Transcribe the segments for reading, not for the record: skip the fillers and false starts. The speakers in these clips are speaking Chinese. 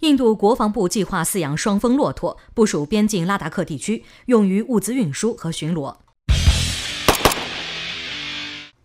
印度国防部计划饲养双峰骆驼，部署边境拉达克地区，用于物资运输和巡逻。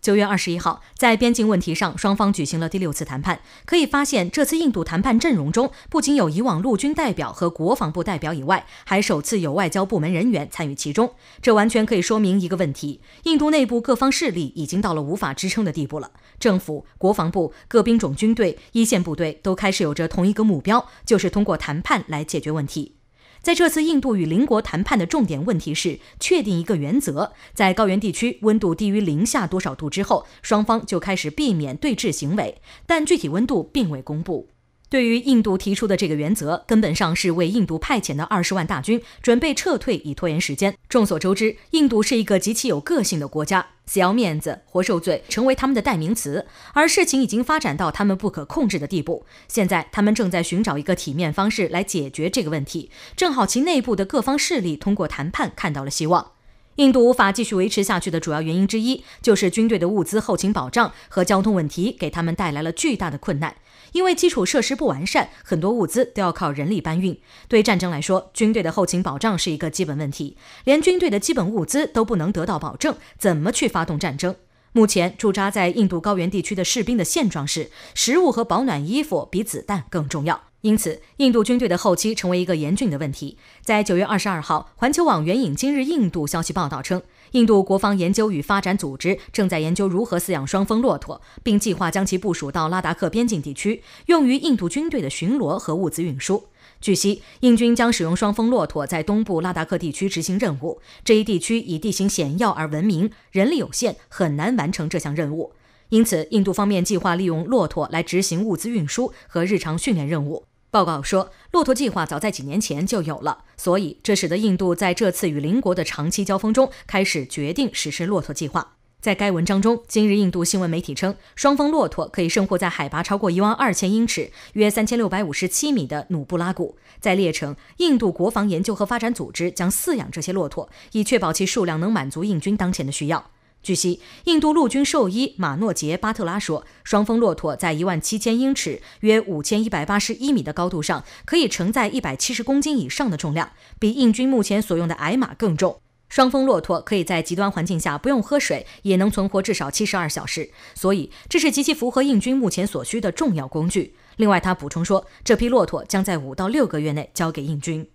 9月21号，在边境问题上，双方举行了第6次谈判。可以发现，这次印度谈判阵容中，不仅有以往陆军代表和国防部代表以外，还首次有外交部门人员参与其中。这完全可以说明一个问题：印度内部各方势力已经到了无法支撑的地步了。政府、国防部、各兵种军队、一线部队都开始有着同一个目标，就是通过谈判来解决问题。在这次印度与邻国谈判的重点问题是确定一个原则，在高原地区温度低于0下多少度之后，双方就开始避免对峙行为，但具体温度并未公布。对于印度提出的这个原则，根本上是为印度派遣的20万大军准备撤退以拖延时间。众所周知，印度是一个极其有个性的国家，死要面子、活受罪成为他们的代名词，而事情已经发展到他们不可控制的地步。现在他们正在寻找一个体面方式来解决这个问题，正好其内部的各方势力通过谈判看到了希望。印度无法继续维持下去的主要原因之一，就是军队的物资后勤保障和交通问题给他们带来了巨大的困难。因为基础设施不完善，很多物资都要靠人力搬运。对战争来说，军队的后勤保障是一个基本问题，连军队的基本物资都不能得到保证，怎么去发动战争？目前驻扎在印度高原地区的士兵的现状是，食物和保暖衣服比子弹更重要。因此，印度军队的后期成为一个严峻的问题。在9月22号，环球网援引今日印度消息报道称，印度国防研究与发展组织正在研究如何饲养双峰骆驼，并计划将其部署到拉达克边境地区，用于印度军队的巡逻和物资运输。据悉，印军将使用双峰骆驼在东部拉达克地区执行任务。这一地区以地形险要而闻名，人力有限，很难完成这项任务。因此，印度方面计划利用骆驼来执行物资运输和日常训练任务。报告说，骆驼计划早在几年前就有了，所以这使得印度在这次与邻国的长期交锋中开始决定实施骆驼计划。在该文章中，今日印度新闻媒体称，双峰骆驼可以生活在海拔超过12000英尺约3657米的努布拉谷。在列称，印度国防研究和发展组织将饲养这些骆驼，以确保其数量能满足印军当前的需要。据悉，印度陆军兽医马诺杰·巴特拉说，双峰骆驼在17000英尺约5181米的高度上，可以承载170公斤以上的重量，比印军目前所用的矮马更重。双峰骆驼可以在极端环境下不用喝水，也能存活至少72小时，所以这是极其符合印军目前所需的重要工具。另外，他补充说，这批骆驼将在5到6个月内交给印军。